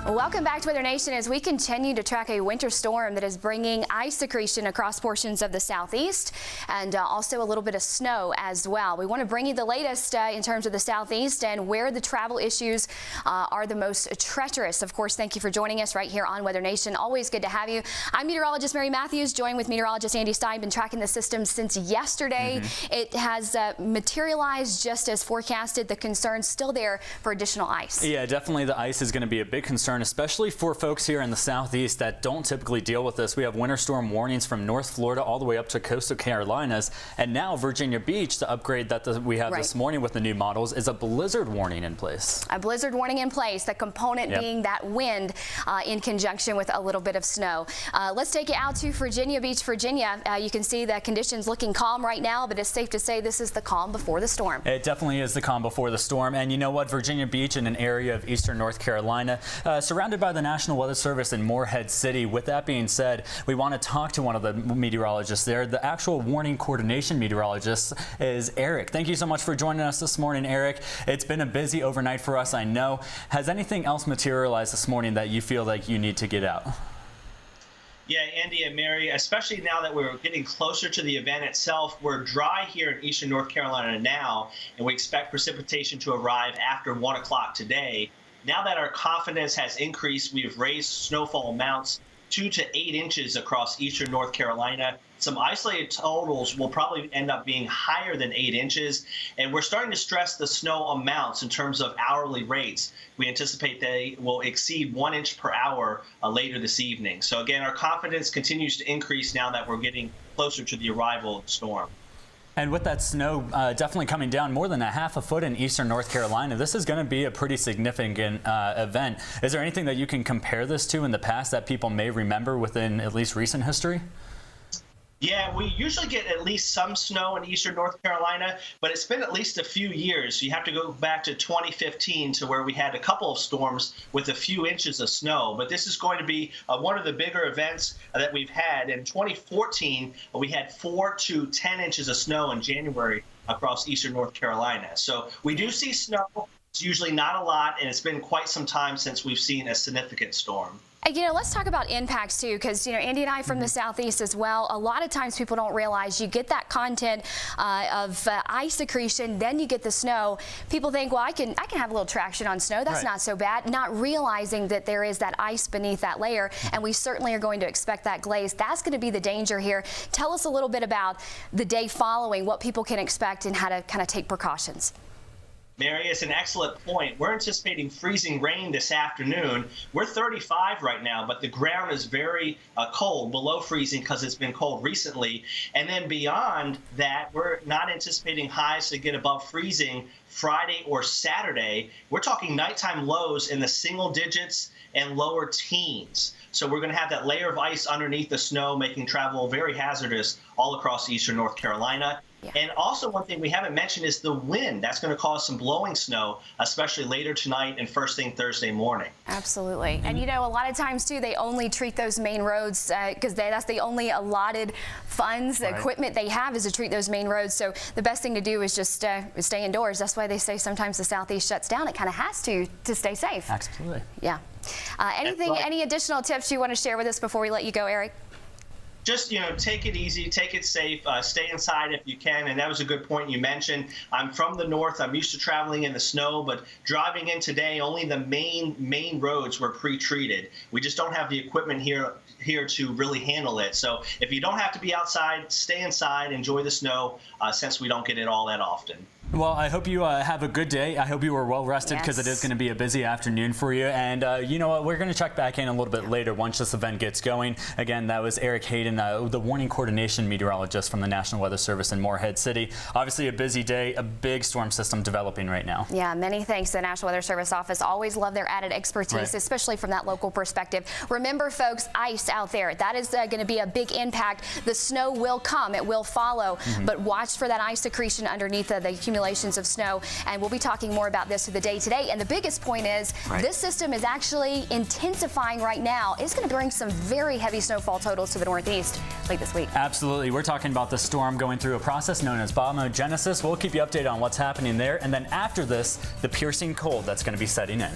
Welcome back to Weather Nation as we continue to track a winter storm that is bringing ice accretion across portions of the southeast and also a little bit of snow as well. We want to bring you the latest in terms of the southeast and where the travel issues are the most treacherous. Of course, thank you for joining us right here on Weather Nation. Always good to have you. I'm meteorologist Mary Matthews, joined with meteorologist Andy Stein. Been tracking the system since yesterday. It has materialized just as forecasted. The concern's still there for additional ice. Yeah, definitely the ice is going to be a big concern, especially for folks here in the southeast that don't typically deal with this. We have winter storm warnings from North Florida all the way up to coastal Carolinas, and now Virginia Beach, the upgrade that we have this morning with the new models, is a blizzard warning in place. A blizzard warning in place, the component being that wind in conjunction with a little bit of snow. Let's take you out to Virginia Beach, Virginia. You can see the conditions looking calm right now, but it's safe to say this is the calm before the storm. It definitely is the calm before the storm. And you know what? Virginia Beach, in an area of eastern North Carolina, surrounded by the National Weather Service in Morehead City. With that being said, we want to talk to one of the meteorologists there. The actual warning coordination meteorologist is Eric. Thank you so much for joining us this morning, Eric. It's been a busy overnight for us, I know. Has anything else materialized this morning that you feel like you need to get out? Yeah, Andy and Mary, especially now that we're getting closer to the event itself, we're dry here in eastern North Carolina now, and we expect precipitation to arrive after 1 o'clock today. Now that our confidence has increased, we've raised snowfall amounts 2 to 8 inches across eastern North Carolina. Some isolated totals will probably end up being higher than 8 inches, and we're starting to stress the snow amounts in terms of hourly rates. We anticipate they will exceed 1 inch per hour later this evening. So again, our confidence continues to increase now that we're getting closer to the arrival of the storm. And with that snow definitely coming down more than a half a foot in eastern North Carolina, this is going to be a pretty significant event. Is there anything that you can compare this to in the past that people may remember within at least recent history? Yeah, we usually get at least some snow in eastern North Carolina, but it's been at least a few years. You have to go back to 2015 to where we had a couple of storms with a few inches of snow. But this is going to be one of the bigger events that we've had. In 2014, we had 4 to 10 inches of snow in January across eastern North Carolina. So we do see snow. It's usually not a lot, and it's been quite some time since we've seen a significant storm. You know, let's talk about impacts too, because, you know, Andy and I from the southeast as well, a lot of times people don't realize you get that content of ice accretion, then you get the snow. People think, well, I can have a little traction on snow. That's not so bad. Not realizing that there is that ice beneath that layer, and we certainly are going to expect that glaze. That's going to be the danger here. Tell us a little bit about the day following, what people can expect and how to kind of take precautions. Mary, it's an excellent point. We're anticipating freezing rain this afternoon. We're 35 right now, but the ground is very cold, below freezing because it's been cold recently. And then beyond that, we're not anticipating highs to get above freezing Friday or Saturday. We're talking nighttime lows in the single digits and lower teens. So we're going to have that layer of ice underneath the snow, making travel very hazardous all across eastern North Carolina. And also one thing we haven't mentioned is the wind. That's going to cause some blowing snow, especially later tonight and first thing Thursday morning. Absolutely. And you know, a lot of times too, they only treat those main roads because that's the only allotted funds, the equipment they have is to treat those main roads. So the best thing to do is just stay indoors. That's why they say sometimes the southeast shuts down. It kind of has to stay safe. Absolutely. Yeah. Any additional tips you want to share with us before we let you go, Eric? Just, you know, take it easy, take it safe, stay inside if you can. And that was a good point you mentioned. I'm from the north. I'm used to traveling in the snow, but driving in today, only the main roads were pre-treated. We just don't have the equipment here to really handle it. So if you don't have to be outside, stay inside, enjoy the snow, since we don't get it all that often. Well, I hope you have a good day. I hope you were well rested because it is going to be a busy afternoon for you. And you know what? We're going to check back in a little bit later once this event gets going. Again, that was Eric Hayden, the warning coordination meteorologist from the National Weather Service in Morehead City. Obviously a busy day, a big storm system developing right now. Yeah, many thanks to the National Weather Service office. Always love their added expertise, especially from that local perspective. Remember, folks, ice out there. That is going to be a big impact. The snow will come. It will follow. But watch for that ice accretion underneath the accumulation of snow, and we'll be talking more about this through the day today. And the biggest point is this system is actually intensifying right now. It's going to bring some very heavy snowfall totals to the northeast late this week. Absolutely. We're talking about the storm going through a process known as bombogenesis. We'll keep you updated on what's happening there, and then after this, the piercing cold that's going to be setting in.